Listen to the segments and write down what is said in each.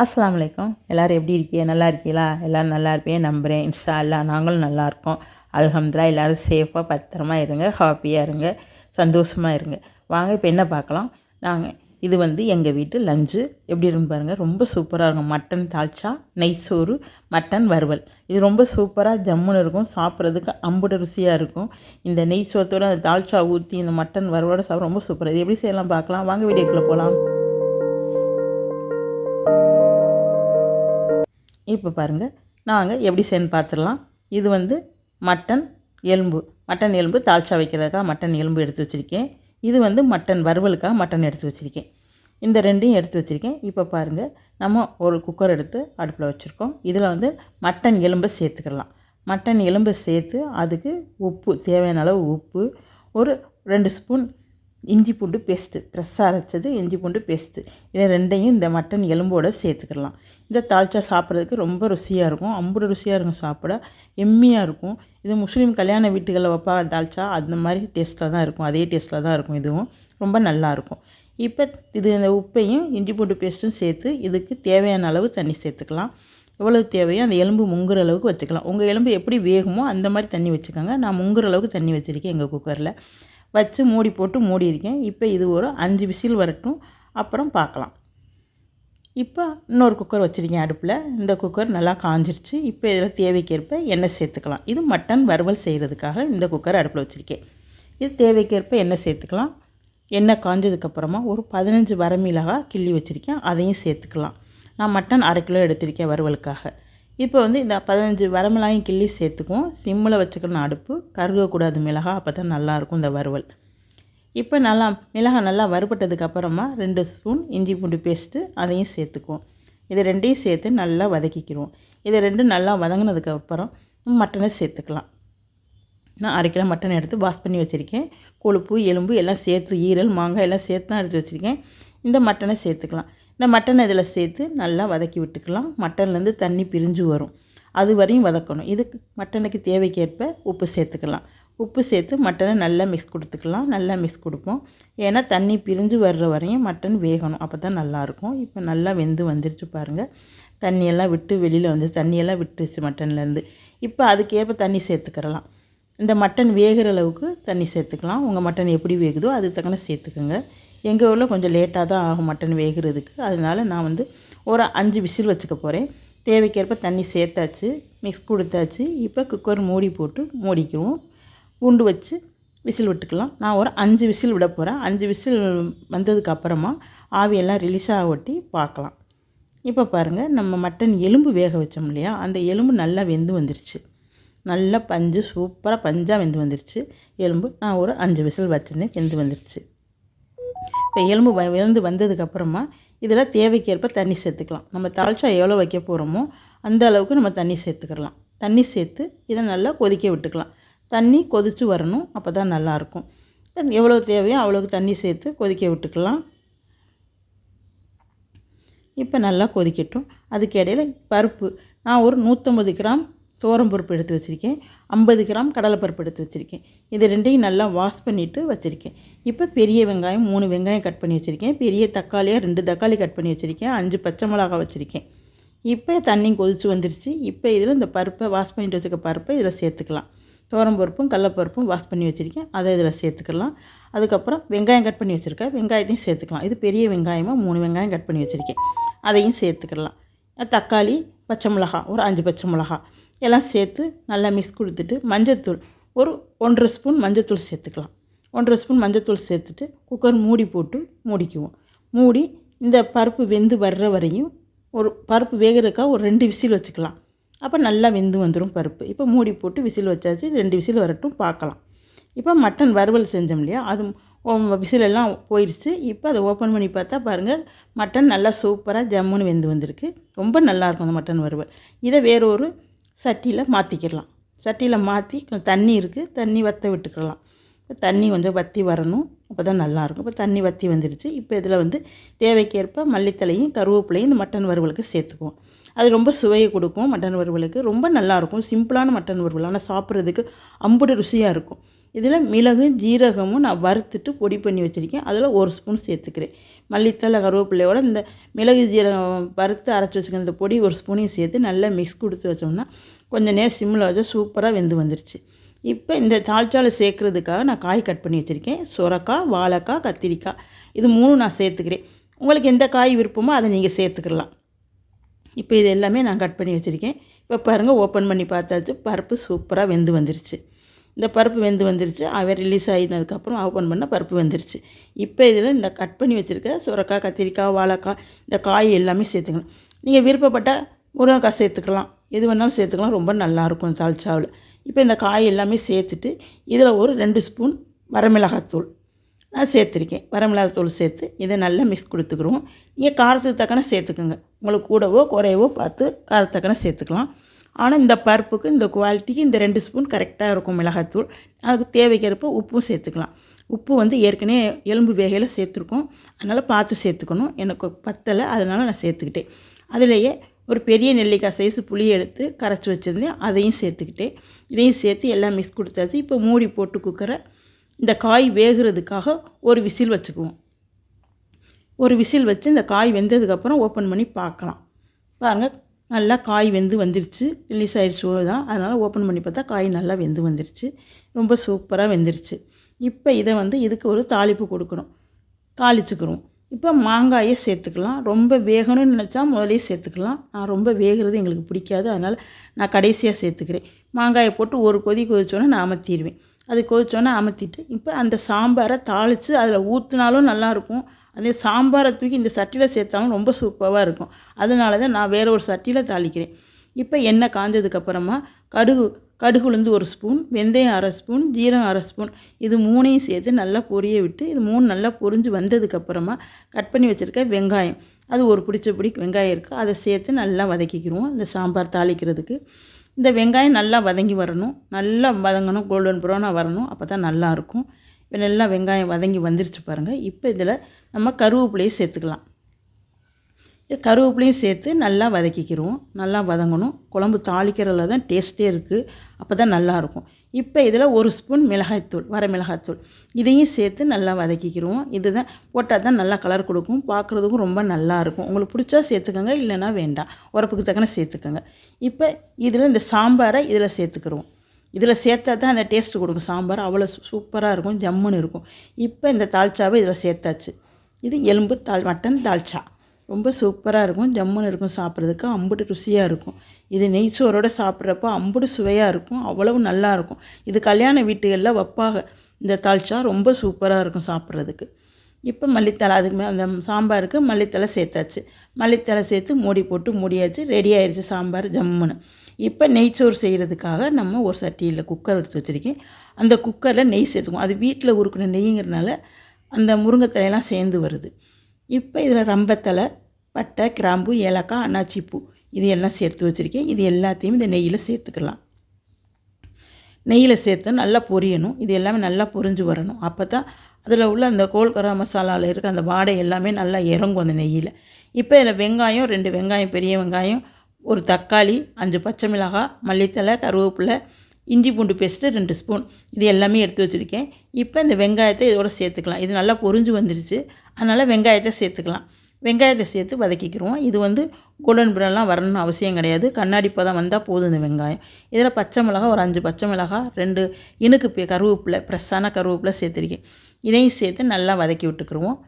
அஸ்ஸலாமு அலைக்கும். எல்லோரும் எப்படி இருக்கீங்க? நல்லா இருக்கீங்களா? எல்லோரும் நல்லா இருப்பேன் நம்புகிறேன். இன்ஷா அல்லாஹ் நாங்களும் நல்லாயிருக்கோம். அல்ஹம்துலில்லாஹ். எல்லோரும் சேஃபாக பத்திரமா இருங்க, ஹாப்பியாக இருங்க, சந்தோஷமாக இருங்க. வாங்க இப்போ என்ன பார்க்கலாம். இது எங்கள் வீட்டு லஞ்சு எப்படி இருக்குன்னு பாருங்கள். ரொம்ப சூப்பராக இருக்கும். மட்டன் தால்ச்சா, நெய்ச்சோறு, மட்டன் வறுவல். இது ரொம்ப சூப்பராக ஜம்முன்னு இருக்கும். சாப்பிட்றதுக்கு அம்புட ருசியாக இருக்கும். இந்த நெய் சோத்தோடு அந்த தால்ச்சா ஊற்றி இந்த மட்டன் வறுவலோடு சாப்பிட ரொம்ப சூப்பராக. இது எப்படி செய்யலாம் பார்க்கலாம். வாங்க வீடியோக்குள்ளே போகலாம். இப்போ பாருங்கள், நாங்கள் எப்படி செய்யணும்னு பார்த்துடலாம். இது மட்டன் எலும்பு தால்ச்சா வைக்கிறதுக்காக மட்டன் எலும்பு எடுத்து வச்சுருக்கேன். இது மட்டன் வறுவலுக்காக மட்டன் எடுத்து வச்சுருக்கேன். இந்த ரெண்டையும் எடுத்து வச்சுருக்கேன். இப்போ பாருங்கள், நம்ம ஒரு குக்கர் எடுத்து அடுப்பில் வச்சுருக்கோம். இதில் மட்டன் எலும்பை சேர்த்துக்கலாம். மட்டன் எலும்பை சேர்த்து அதுக்கு உப்பு, தேவையான அளவு உப்பு, ஒரு 2 ஸ்பூன் இஞ்சி பூண்டு பேஸ்ட்டு, ஃப்ரெஷ்ஷாக அரைச்சது இஞ்சி பூண்டு பேஸ்ட்டு, இதை ரெண்டையும் இந்த மட்டன் எலும்போடு சேர்த்துக்கலாம். இந்த தால்ச்சா சாப்பிட்றதுக்கு ரொம்ப ருசியாக இருக்கும். அம்புட ருசியாக இருக்கும். சாப்பிட எம்மியாக இருக்கும். இது முஸ்லீம் கல்யாண வீட்டுகளில் வைப்பா தால்ச்சா, அந்த மாதிரி டேஸ்ட்டில் தான் இருக்கும். அதே டேஸ்ட்டில் தான் இருக்கும். இதுவும் ரொம்ப நல்லாயிருக்கும். இப்போ இந்த உப்பையும் இஞ்சி பூண்டு பேஸ்ட்டும் சேர்த்து இதுக்கு தேவையான அளவு தண்ணி சேர்த்துக்கலாம். எவ்வளவு தேவையோ அந்த எலும்பு முங்குற அளவுக்கு வச்சுக்கலாம். உங்கள் எலும்பு எப்படி வேகுமோ அந்த மாதிரி தண்ணி வச்சுக்கோங்க. நான் முங்குற அளவுக்கு தண்ணி வச்சுருக்கேன். எங்கள் குக்கரில் வச்சு மூடி போட்டு மூடியிருக்கேன். இப்போ இது ஒரு 5 விசில் வரட்டும், அப்புறம் பார்க்கலாம். இப்போ இன்னொரு குக்கர் வச்சுருக்கேன் அடுப்பில். இந்த குக்கர் நல்லா காஞ்சிருச்சு. இப்போ இதில் தேவைக்கேற்ப எண்ணெய் சேர்த்துக்கலாம். இது மட்டன் வறுவல் செய்கிறதுக்காக இந்த குக்கர் அடுப்பில் வச்சுருக்கேன். இது தேவைக்கேற்ப எண்ணெய் சேர்த்துக்கலாம். எண்ணெய் காஞ்சதுக்கப்புறமா ஒரு 15 வரமிளகாய் கிள்ளி வச்சுருக்கேன், அதையும் சேர்த்துக்கலாம். நான் மட்டன் 1/2 கிலோ எடுத்திருக்கேன் வறுவலுக்காக. இப்போ இந்த 15 வரமிளகாயும் கிள்ளி சேர்த்துக்குவோம். சிம்மில் வச்சுக்கணும் அடுப்பு, கருகக்கூடாது மிளகாய், அப்போ தான் நல்லாயிருக்கும் இந்த வறுவல். இப்போ மிளகாய் நல்லா வறுபட்டதுக்கப்புறமா 2 ஸ்பூன் இஞ்சி பூண்டு பேஸ்ட்டு, அதையும் சேர்த்துக்குவோம். இது ரெண்டையும் சேர்த்து நல்லா வதக்கிக்கிடுவோம். இது ரெண்டும் நல்லா வதங்கினதுக்கப்புறம் மட்டனை சேர்த்துக்கலாம். நான் 1/2 கிலோ மட்டன் எடுத்து வாஷ் பண்ணி வச்சுருக்கேன். கொழுப்பு, எலும்பு எல்லாம் சேர்த்து, ஈரல், மாங்காய் எல்லாம் சேர்த்து தான் எடுத்து வச்சுருக்கேன். இந்த மட்டனை சேர்த்துக்கலாம். இந்த மட்டனை இதில் சேர்த்து நல்லா வதக்கி விட்டுக்கலாம். மட்டன்லேருந்து தண்ணி பிரிஞ்சு வரும், அது வரையும் வதக்கணும். இதுக்கு மட்டனுக்கு தேவைக்கேற்ப உப்பு சேர்த்துக்கலாம். உப்பு சேர்த்து மட்டனை நல்லா மிக்ஸ் கொடுத்துக்கலாம். நல்லா மிக்ஸ் கொடுப்போம். ஏன்னா தண்ணி பிரிஞ்சு வர்ற வரையும் மட்டன் வேகணும், அப்போ தான் நல்லாயிருக்கும். இப்போ நல்லா வெந்து வந்துருச்சு பாருங்கள். தண்ணியெல்லாம் விட்டு வெளியில் தண்ணியெல்லாம் விட்டுருச்சு மட்டன்லேருந்து. இப்போ அதுக்கேற்ப தண்ணி சேர்த்துக்கிறலாம். இந்த மட்டன் வேகிற அளவுக்கு தண்ணி சேர்த்துக்கலாம். உங்கள் மட்டன் எப்படி வேகுதோ அது தக்கன சேர்த்துக்குங்க. எங்கள் ஊரில் கொஞ்சம் லேட்டாக தான் ஆகும் மட்டன் வேகிறதுக்கு. அதனால் நான் ஒரு 5 விசில் வச்சுக்க போகிறேன். தேவைக்கேற்ப தண்ணி சேர்த்தாச்சு, மிக்ஸ் கொடுத்தாச்சு. இப்போ குக்கர் மூடி போட்டு மூடிக்குவோம். பூண்டு வச்சு விசில் விட்டுக்கலாம். நான் ஒரு 5 விசில் விட போகிறேன். 5 விசில் வந்ததுக்கப்புறமா ஆவியெல்லாம் ரிலீஸ் ஆகட்டி பார்க்கலாம். இப்போ பாருங்கள், நம்ம மட்டன் எலும்பு வேக வச்சோம் இல்லையா, அந்த எலும்பு நல்லா வெந்து வந்துருச்சு. நல்லா சூப்பராக பஞ்சாக வெந்து வந்துருச்சு எலும்பு. நான் ஒரு 5 விசில் வச்சுருந்தேன், வெந்து வந்துருச்சு. இப்போ எலும்பு வெந்து வந்ததுக்கப்புறமா இதில் தேவைக்கேற்ப தண்ணி சேர்த்துக்கலாம். நம்ம தால்ச்சா எவ்வளோ வைக்க போகிறோமோ அந்த அளவுக்கு நம்ம தண்ணி சேர்த்துக்கலாம். தண்ணி சேர்த்து இதை நல்லா கொதிக்க விட்டுக்கலாம். தண்ணி கொதித்து வரணும், அப்போ தான் நல்லாயிருக்கும். எவ்வளோ தேவையோ அவ்வளோக்கு தண்ணி சேர்த்து கொதிக்க விட்டுக்கலாம். இப்போ நல்லா கொதிக்கட்டும். அதுக்கு இடையில் பருப்பு, நான் ஒரு 150 கிராம் பருப்பு எடுத்து வச்சுருக்கேன். 50 கிராம் கடலைப்பருப்பு எடுத்து வச்சுருக்கேன். இது ரெண்டையும் நல்லா வாஷ் பண்ணிவிட்டு வச்சுருக்கேன். இப்போ பெரிய வெங்காயம் 3 வெங்காயம் கட் பண்ணி வச்சுருக்கேன். பெரிய தக்காளியாக 2 தக்காளி கட் பண்ணி வச்சுருக்கேன். 5 பச்சை மிளகா வச்சுருக்கேன். இப்போ தண்ணி கொதித்து வந்துருச்சு. இப்போ இதில் இந்த பருப்பை வாஷ் பண்ணிட்டு வச்சுருக்க பருப்பை இதில் சேர்த்துக்கலாம். பருப்பும் கடலைப்பருப்பும் வாஷ் பண்ணி வச்சுருக்கேன், அதை இதில் சேர்த்துக்கலாம். அதுக்கப்புறம் வெங்காயம் கட் பண்ணி வச்சுருக்கேன், வெங்காயத்தையும் சேர்த்துக்கலாம். இது பெரிய வெங்காயமாக 3 வெங்காயம் கட் பண்ணி வச்சுருக்கேன், அதையும் சேர்த்துக்கலாம். தக்காளி, பச்சை மிளகா, ஒரு 5 பச்சை மிளகா எல்லாம் சேர்த்து நல்லா மிக்ஸ் கொடுத்துட்டு மஞ்சத்தூள் ஒரு 1/2 ஸ்பூன் மஞ்சத்தூள் சேர்த்துக்கலாம். 1/2 ஸ்பூன் மஞ்சத்தூள் சேர்த்துட்டு குக்கர் மூடி போட்டு மூடிக்குவோம். மூடி இந்த பருப்பு வெந்து வர்ற வரையும் பருப்பு வேகிறதுக்காக ஒரு 2 விசில் வச்சுக்கலாம். அப்போ நல்லா வெந்து வந்துடும் பருப்பு. இப்போ மூடி போட்டு விசில் வச்சாச்சு. 2 விசில் வரட்டும், பார்க்கலாம். இப்போ மட்டன் வறுவல் செஞ்சோம் இல்லையா, அது விசிலெல்லாம் போயிடுச்சு. இப்போ அதை ஓப்பன் பண்ணி பார்த்தா பாருங்கள், மட்டன் நல்லா சூப்பராக ஜம்முன்னு வெந்து வந்திருக்கு. ரொம்ப நல்லாயிருக்கும் அந்த மட்டன் வறுவல். இதை வேறொரு சட்டியில் மாற்றிக்கிடலாம். சட்டியில் மாற்றி கொஞ்சம் தண்ணி இருக்குது, தண்ணி வற்ற விட்டுக்கலாம். தண்ணி கொஞ்சம் வற்றி வரணும், அப்போ தான் நல்லாயிருக்கும். இப்போ தண்ணி வற்றி வந்துடுச்சு. இப்போ இதில் தேவைக்கேற்ப மல்லித்தலையும் கருவேப்பிலையும் இந்த மட்டன் வறுவலுக்கு சேர்த்துக்குவோம். அது ரொம்ப சுவையை கொடுக்கும் மட்டன் வறுவலுக்கு. ரொம்ப நல்லாயிருக்கும். சிம்பிளான மட்டன் வறுவல், ஆனால் சாப்பிட்றதுக்கு அம்புடு ருசியாக இருக்கும். இதில் மிளகு, ஜீரகமும் நான் வறுத்துட்டு பொடி பண்ணி வச்சுருக்கேன். அதில் 1 ஸ்பூன் சேர்த்துக்கிறேன். மல்லித்தலை கருவேப்பிலையோட இந்த மிளகு ஜீரகம் வறுத்து அரைச்சி வச்சுக்கிற இந்த பொடி ஒரு ஸ்பூனையும் சேர்த்து நல்லா மிக்ஸ் கொடுத்து வச்சோம்னா கொஞ்சம் நேரம் சிம்மில் வச்சா சூப்பராக வெந்து வந்துருச்சு. இப்போ இந்த தால்ச்சாவில் சேர்க்குறதுக்காக நான் காய் கட் பண்ணி வச்சுருக்கேன். சுரக்காய், வாழைக்காய், கத்திரிக்காய் இது 3 நான் சேர்த்துக்கிறேன். உங்களுக்கு எந்த காய் விருப்பமோ அதை நீங்கள் சேர்த்துக்கலாம். இப்போ இது எல்லாமே நான் கட் பண்ணி வச்சுருக்கேன். இப்போ பாருங்கள், ஓப்பன் பண்ணி பார்த்தாச்சு, பருப்பு சூப்பராக வெந்து வந்துருச்சு. இந்த பருப்பு வெந்து வந்துருச்சு. ரிலீஸ் ஆகினதுக்கப்புறம் ஓப்பன் பண்ண பருப்பு வெந்துருச்சு. இப்போ இதில் இந்த கட் பண்ணி வச்சுருக்க சுரக்காய், கத்திரிக்காய், வாழைக்காய் இந்த காய் எல்லாமே சேர்த்துக்கணும். நீங்கள் விருப்பப்பட்ட முருங்கைக்காய் சேர்த்துக்கலாம், எது வேணாலும் சேர்த்துக்கலாம், ரொம்ப நல்லாயிருக்கும் தால்ச்சாவில். இப்போ இந்த காய் எல்லாமே சேர்த்துட்டு இதில் ஒரு 2 ஸ்பூன் வரமிளகாத்தூள் நான் சேர்த்துருக்கேன். வரமிளகாத்தூள் சேர்த்து இதை நல்லா மிக்ஸ் கொடுத்துக்குருவோம். நீங்கள் காரத்துக்கு தக்கன சேர்த்துக்குங்க, உங்களுக்கு கூடவோ குறையவோ பார்த்து காரத்தக்கன சேர்த்துக்கலாம். ஆனால் இந்த பருப்புக்கு இந்த குவாலிட்டிக்கு இந்த 2 ஸ்பூன் கரெக்டாக இருக்கும் மிளகாத்தூள். அதுக்கு தேவைக்கிறப்ப உப்பும் சேர்த்துக்கலாம். உப்பு வந்து ஏற்கனவே எலும்பு வேகையில் சேர்த்துருக்கோம், அதனால் பார்த்து சேர்த்துக்கணும். எனக்கு பத்தலை, அதனால் நான் சேர்த்துக்கிட்டேன். அதிலேயே ஒரு பெரிய நெல்லிக்காய் சைஸு புளி எடுத்து கரைச்சி வச்சுருந்தேன், அதையும் சேர்த்துக்கிட்டேன். இதையும் சேர்த்து எல்லாம் மிக்ஸ் கொடுத்தாச்சு. இப்போ மூடி போட்டு குக்கரை இந்த காய் வேகிறதுக்காக ஒரு விசில் வச்சுக்குவோம். ஒரு விசில் வச்சு இந்த காய் வெந்ததுக்கப்புறம் ஓப்பன் பண்ணி பார்க்கலாம். பாருங்கள், நல்லா காய் வெந்து வந்துருச்சு, ரிலீஸ் ஆகிடுச்சு தான். அதனால் ஓப்பன் பண்ணி பார்த்தா காய் நல்லா வெந்து வந்துருச்சு, ரொம்ப சூப்பராக வெந்துருச்சு. இப்போ இதை வந்து இதுக்கு ஒரு தாளிப்பு கொடுக்கணும், தாளிச்சுக்கிறோம். இப்போ மாங்காயை சேர்த்துக்கலாம். ரொம்ப வேகணும்னு நினச்சா முதலே சேர்த்துக்கலாம். நான் ரொம்ப வேகிறது எங்களுக்கு பிடிக்காது, அதனால் நான் கடைசியாக சேர்த்துக்கிறேன். மாங்காயை போட்டு ஒரு கொதி கொதிச்சோன்னே நான் அமர்த்திடுவேன். அது கொதிச்சோன்னே அமர்த்திட்டு இப்போ அந்த சாம்பாரை தாளித்து அதில் ஊற்றினாலும் நல்லாயிருக்கும். அதே சாம்பாரை தூக்கி இந்த சட்டியில் சேர்த்தாலும் ரொம்ப சூப்பராக இருக்கும். அதனால தான் நான் வேறு ஒரு சட்டியில் தாளிக்கிறேன். இப்போ எண்ணெய் காஞ்சதுக்கப்புறமா கடுகு உளுந்து 1 ஸ்பூன், வெந்தயம் 1/2 ஸ்பூன், ஜீரகம் 1/2 ஸ்பூன் இது 3ஐயும் சேர்த்து நல்லா பொரிய விட்டு இது 3 நல்லா பொரிஞ்சு வந்ததுக்கப்புறமா கட் பண்ணி வச்சுருக்க வெங்காயம், அது ஒரு பிடி வெங்காயம் இருக்குது, அதை சேர்த்து நல்லா வதக்கிக்கிடுவோம். இந்த சாம்பார் தாளிக்கிறதுக்கு இந்த வெங்காயம் நல்லா வதங்கி வரணும், நல்லா வதங்கணும், கோல்டன் ப்ரௌனாக வரணும், அப்போ தான் நல்லாயிருக்கும். இப்போ நல்லா வெங்காயம் வதங்கி வந்துருச்சு பாருங்கள். இப்போ இதில் நம்ம கருவேப்பிலையை சேர்த்துக்கலாம். கருவேப்பிலையும் சேர்த்து நல்லா வதக்கிக்கிடுவோம். நல்லா வதங்கணும், குழம்பு தாளிக்கிறதுல தான் டேஸ்ட்டே இருக்குது, அப்போ தான் நல்லாயிருக்கும். இப்போ இதில் 1 ஸ்பூன் மிளகாய்த்தூள், வரமிளகாய்த்தூள் இதையும் சேர்த்து நல்லா வதக்கிக்கிடுவோம். இது தான் போட்டால் தான் நல்லா கலர் கொடுக்கும், பார்க்குறதுக்கும் ரொம்ப நல்லாயிருக்கும். உங்களுக்கு பிடிச்சா சேர்த்துக்கோங்க, இல்லைன்னா வேண்டாம், உரப்புக்கு தக்கன சேர்த்துக்கோங்க. இப்போ இதில் இந்த சாம்பாரை இதில் சேர்த்துக்கிடுவோம். இதில் சேர்த்தா தான் அந்த டேஸ்ட்டு கொடுக்கும். சாம்பார் அவ்வளோ சூப்பராக இருக்கும், ஜம்முன்னு இருக்கும். இப்போ இந்த தால்ச்சாவை இதில் சேர்த்தாச்சு. இது எலும்பு மட்டன் தால்ச்சா ரொம்ப சூப்பராக இருக்கும், ஜம்முன்னு இருக்கும், சாப்பிட்றதுக்கு அம்புட்டு ருசியாக இருக்கும். இது நெய்ச்சோரோடு சாப்பிட்றப்போ அம்புட்டு சுவையாக இருக்கும், அவ்வளவு நல்லாயிருக்கும். இது கல்யாண வீட்டுகளில் வைப்பாங்க. இந்த தால்ச்சா ரொம்ப சூப்பராக இருக்கும் சாப்பிட்றதுக்கு. இப்போ மல்லித்தலை, அதுக்கு அந்த சாம்பாருக்கு மல்லித்தலை சேர்த்தாச்சு. மல்லித்தலை சேர்த்து மூடி போட்டு மூடியாச்சு, ரெடி ஆயிடுச்சு சாம்பார் ஜம்முன்னு. இப்போ நெய்ச்சோறு செய்கிறதுக்காக நம்ம ஒரு சட்டியில் குக்கர் எடுத்து வச்சுருக்கேன். அந்த குக்கரில் நெய் சேர்த்துக்குவோம். அது வீட்டில் உருக்குன நெய்ங்கிறதுனால அந்த முருங்கைத்தலையெல்லாம் சேர்ந்து வருது. இப்போ இதில் ரம்பத்தலை, பட்டை, கிராம்பு, ஏலக்காய், அன்னாச்சிப்பூ இது எல்லாம் சேர்த்து வச்சுருக்கேன். இது எல்லாத்தையும் இந்த நெய்யில் சேர்த்துக்கலாம். நெய்யில் சேர்த்து நல்லா பொரியணும். இது எல்லாமே நல்லா பொரிஞ்சு வரணும். அப்போ தான் அதில் உள்ள அந்த கோல்கரா மசாலாவில் இருக்க அந்த வாடை எல்லாமே நல்லா இறங்கும் அந்த நெய்யில். இப்போ இதில் வெங்காயம், 2 வெங்காயம், பெரிய வெங்காயம், ஒரு தக்காளி, 5 பச்சை மிளகாய், மல்லித்தலை, கருவேப்பிலை, இஞ்சி பூண்டு பேஸ்ட்டு 2 ஸ்பூன் இது எல்லாமே எடுத்து வச்சுருக்கேன். இப்போ இந்த வெங்காயத்தை இதோட சேர்த்துக்கலாம். இது நல்லா பொரிஞ்சு வந்துடுச்சு, அதனால் வெங்காயத்தை சேர்த்துக்கலாம். வெங்காயத்தை சேர்த்து வதக்கிக்கிறோம். இது வந்து கோல்டன் ப்ரௌன்லாம் வரணும்னு அவசியம் கிடையாது, கண்ணாடி பதம் வந்தால் போதும் இந்த வெங்காயம். இதில் பச்சை மிளகாய், ஒரு 5 பச்சை மிளகாய், 2 இனுக்கு கருவேப்பிலை, ஃப்ரெஷ்ஷான கருவேப்பிலை சேர்த்துருக்கேன். இதையும் சேர்த்து நல்லா வதக்கி விட்டுக்குருவோம்.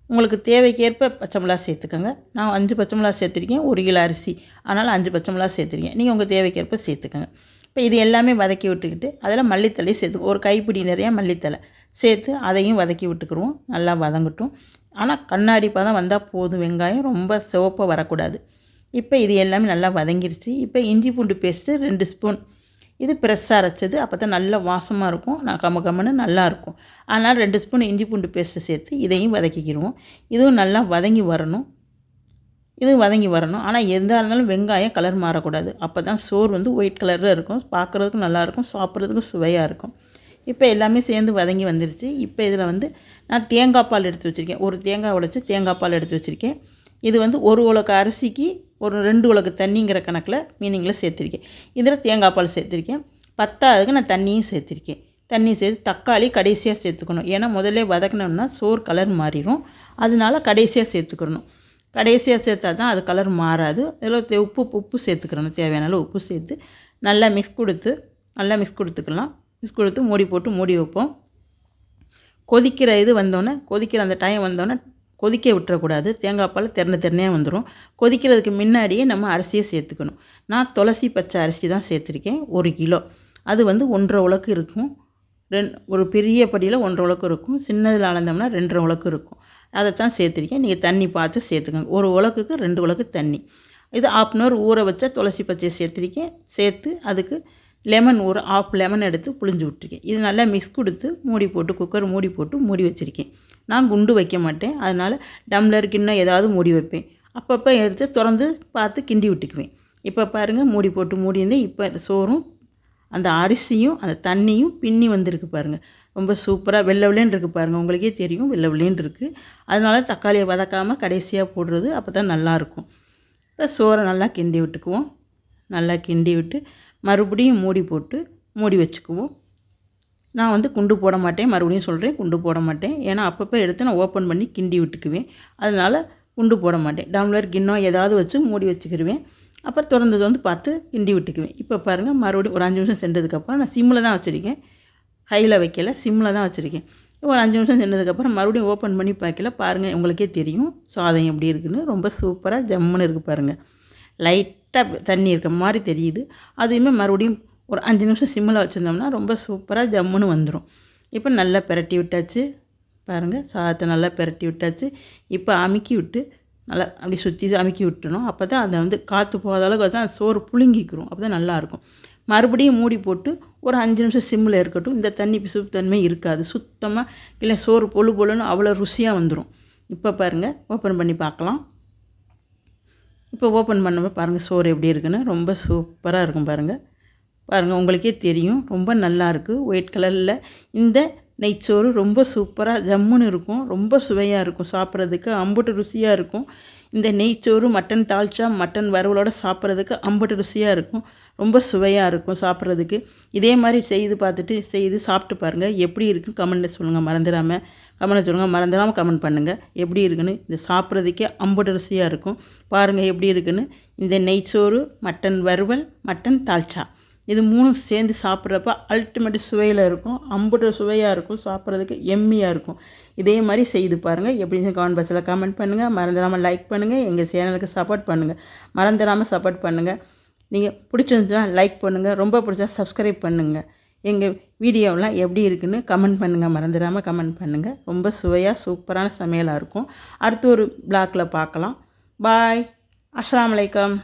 உங்களுக்கு தேவைக்கேற்ப பச்சை மிளகா சேர்த்துக்கோங்க. நான் 5 பச்சை மிளகா சேர்த்துருக்கேன், 1 கிலோ அரிசி, அதனால் 5 பச்சை மிளகா சேர்த்துருக்கேன். நீங்கள் உங்கள் தேவைக்கேற்ப சேர்த்துக்கோங்க. இப்போ இது எல்லாமே வதக்கி விட்டுக்கிட்டு அதில் மல்லித்தலையும் சேர்த்து ஒரு கைப்பிடி நிறையா மல்லித்தலை சேர்த்து அதையும் வதக்கி விட்டுக்குருவோம். நல்லா வதங்கட்டும், ஆனால் கண்ணாடி பதம் வந்தால் போதும், வெங்காயம் ரொம்ப சிவப்பாக வரக்கூடாது. இப்போ இது எல்லாமே நல்லா வதங்கிருச்சு. இப்போ இஞ்சி பூண்டு பேஸ்ட்டு 2 ஸ்பூன் இது ஃப்ரெஷ்ஷாக அரைச்சது, அப்போ தான் நல்லா வாசமாக இருக்கும், நான் கம்மன்னு நல்லாயிருக்கும். அதனால் 2 ஸ்பூன் இஞ்சி பூண்டு பேஸ்ட்டு சேர்த்து இதையும் வதக்கிக்கிடுவோம். இதுவும் நல்லா வதங்கி வரணும், இதுவும் வதங்கி வரணும். ஆனால் எதாக இருந்தாலும் வெங்காயம் கலர் மாறக்கூடாது, அப்போ தான் சோறு வந்து ஒயிட் கலரில் இருக்கும், பார்க்குறதுக்கும் நல்லாயிருக்கும், சாப்பிட்றதுக்கும் சுவையாக இருக்கும். இப்போ எல்லாமே சேர்ந்து வதங்கி வந்துருச்சு. இப்போ இதில் வந்து நான் தேங்காய் பால் எடுத்து வச்சுருக்கேன். ஒரு தேங்காய் உடைச்சி தேங்காய் பால் எடுத்து வச்சுருக்கேன். இது வந்து 1 உலக்கு அரிசிக்கு ஒரு 2 உலக்கு தண்ணிங்கிற கணக்கில் மீனிங்கில் சேர்த்துருக்கேன். இதில் தேங்காய் பால் சேர்த்துருக்கேன். பத்தாவதுக்கு நான் தண்ணியும் சேர்த்துருக்கேன். தண்ணி சேர்த்து தக்காளி கடைசியாக சேர்த்துக்கணும், ஏன்னா முதல்ல வதக்கினோம்னா சோறு கலர் மாறிடும், அதனால கடைசியாக சேர்த்துக்கிறணும். கடைசியாக சேர்த்தா தான் அது கலர் மாறாது. இதில் உப்பு சேர்த்துக்கிறணும். தேவையான அளவு உப்பு சேர்த்து நல்லா மிக்ஸ் கொடுத்துக்கலாம். மிக்ஸ் கொடுத்து மூடி போட்டு மூடி வைப்போம். கொதிக்கிற இது வந்தோடனே, கொதிக்கிற அந்த டைம் வந்தோடனே கொதிக்க விட்டுறக்கூடாது. தேங்காய் பால் திறனையாக வந்துடும். கொதிக்கிறதுக்கு முன்னாடியே நம்ம அரிசியை சேர்த்துக்கணும். நான் துளசி பச்சை அரிசி தான் சேர்த்துருக்கேன் 1 கிலோ. அது வந்து 1.5 உலக்கு இருக்கும். ஒரு பெரிய படியில் 1.5 உலக்கு இருக்கும். சின்னதில் அளந்தோம்னா 2.5 உலக்கு இருக்கும். அதைத்தான் சேர்த்துருக்கேன். நீங்கள் தண்ணி பார்த்து சேர்த்துக்கோங்க. 1 உலக்குக்கு 2 உலக்கு தண்ணி. இது 1/2 அன் ஹவர் ஊற வச்ச துளசி பச்சையை சேர்த்துருக்கேன். சேர்த்து அதுக்கு லெமன் ஒரு 1/2 லெமன் எடுத்து புழிஞ்சு விட்ருக்கேன். இது நல்லா மிக்ஸ் கொடுத்து மூடி போட்டு குக்கர் மூடி போட்டு மூடி வச்சுருக்கேன். நான் குண்டு வைக்க மாட்டேன். அதனால் டம்ளர் கிண்ணம் ஏதாவது மூடி வைப்பேன். அப்பப்போ எடுத்து திறந்து பார்த்து கிண்டி விட்டுக்குவேன். இப்போ பாருங்கள், மூடி போட்டு மூடியிருந்தேன். இப்போ சோறும் அந்த அரிசியும் அந்த தண்ணியும் பின்னி வந்திருக்கு பாருங்கள். ரொம்ப சூப்பராக வெள்ளை வெள்ளைன்னு இருக்குது பாருங்கள். உங்களுக்கே தெரியும் வெள்ளை வெள்ளைன்னு இருக்குது. அதனால தக்காளியை வதக்காமல் கடைசியாக போடுறது அப்போ தான் நல்லாயிருக்கும். இப்போ சோறை நல்லா கிண்டி விட்டுக்குவோம். நல்லா கிண்டி விட்டு மறுபடியும் மூடி போட்டு மூடி வச்சுக்குவோம். நான் வந்து குண்டு போட மாட்டேன். மறுபடியும் சொல்கிறேன், குண்டு போட மாட்டேன். ஏன்னா அப்பப்போ எடுத்து நான் ஓப்பன் பண்ணி கிண்டி விட்டுக்குவேன். அதனால் குண்டு போட மாட்டேன். டம்ளர் கிண்ணம் ஏதாவது வச்சு மூடி வச்சுக்கிடுவேன். அப்புறம் திறந்து பார்த்து கிண்டி விட்டுக்குவேன். இப்போ பாருங்கள், மறுபடியும் ஒரு 5 நிமிஷம் சென்றதுக்கப்புறம் நான் சிம்மில் தான் வச்சுருக்கேன். ஹையில் வைக்கல, சிம்மில் தான் வச்சுருக்கேன். ஒரு 5 நிமிஷம் சென்றதுக்கப்புறம் மறுபடியும் ஓப்பன் பண்ணி பார்க்கல. பாருங்கள், உங்களுக்கே தெரியும் சாதம் எப்படி இருக்குதுன்னு. ரொம்ப சூப்பராக ஜம்முன்னு இருக்குது பாருங்கள். லைட்டாக தண்ணி இருக்க மாதிரி தெரியுது. அதையுமே மறுபடியும் ஒரு 5 நிமிஷம் சிம்மில் வச்சுருந்தோம்னா ரொம்ப சூப்பராக ஜம்முன்னு வந்துடும். இப்போ நல்லா பிரட்டி விட்டாச்சு பாருங்கள். சாதத்தை நல்லா பிரட்டி விட்டாச்சு. இப்போ அமுக்கி விட்டு நல்லா அப்படி சுற்றி அமுக்கி விட்டுணும். அப்போ தான் அதை வந்து காற்று போகாத அளவுக்கு தான் சோறு புழுங்கிக்கிறோம். அப்போ தான் நல்லாயிருக்கும். மறுபடியும் மூடி போட்டு ஒரு 5 நிமிஷம் சிம்மில் இருக்கட்டும். இந்த தண்ணி பிசுத்தன்மை இருக்காது. சுத்தமாக இல்லை சோறு பொழுன்னு அவ்வளோ ருசியாக வந்துடும். இப்போ பாருங்கள், ஓப்பன் பண்ணி பார்க்கலாம். இப்போ ஓப்பன் பண்ணப்போ பாருங்கள் சோறு எப்படி இருக்குன்னு. ரொம்ப சூப்பராக இருக்கும் பாருங்கள். உங்களுக்கே தெரியும் ரொம்ப நல்லாயிருக்கு. ஒயிட் கலரில் இந்த நெய்ச்சோறு ரொம்ப சூப்பராக ஜம்முன்னு இருக்கும். ரொம்ப சுவையாக இருக்கும். சாப்பிட்றதுக்கு அம்புட்டு ருசியாக இருக்கும். இந்த நெய்ச்சோறு மட்டன் தால்ச்சா மட்டன் வறுவலோடு சாப்பிட்றதுக்கு அம்புட்டு ருசியாக இருக்கும். ரொம்ப சுவையாக இருக்கும் சாப்பிட்றதுக்கு. இதே மாதிரி செய்து சாப்பிட்டு பாருங்கள். எப்படி இருக்குன்னு கமெண்ட்டில் சொல்லுங்கள். மறந்துடாமல் கமெண்ட் பண்ணுங்கள் எப்படி இருக்குன்னு. இது சாப்பிட்றதுக்கே அம்புட்டு ருசியாக இருக்கும். பாருங்கள் எப்படி இருக்குன்னு. இந்த நெய்ச்சோறு, மட்டன் வறுவல், மட்டன் தால்ச்சா இது 3 சேர்ந்து சாப்பிட்றப்ப அல்டிமேட் சுவையில் இருக்கும். அம்புட்டு சுவையாக இருக்கும். சாப்பிட்றதுக்கு எம்மியாக இருக்கும். இதே மாதிரி செய்து பாருங்கள். எப்படின்னு கமெண்ட் பாக்ஸில் கமெண்ட் பண்ணுங்கள். மறந்துடாமல் லைக் பண்ணுங்கள். எங்கள் சேனலுக்கு சப்போர்ட் பண்ணுங்கள். மறந்துடாமல் சப்போர்ட் பண்ணுங்கள். நீங்கள் பிடிச்சிருந்துச்சுன்னா லைக் பண்ணுங்கள். ரொம்ப பிடிச்சா சப்ஸ்கிரைப் பண்ணுங்கள். எங்கள் வீடியோவெலாம் எப்படி இருக்குன்னு கமெண்ட் பண்ணுங்கள். மறந்துடாமல் கமெண்ட் பண்ணுங்கள். ரொம்ப சுவையாக சூப்பரான சமையலாக இருக்கும். அடுத்து ஒரு வ்ளாகில் பார்க்கலாம். பாய். அஸ்ஸலாமு அலைக்கும்.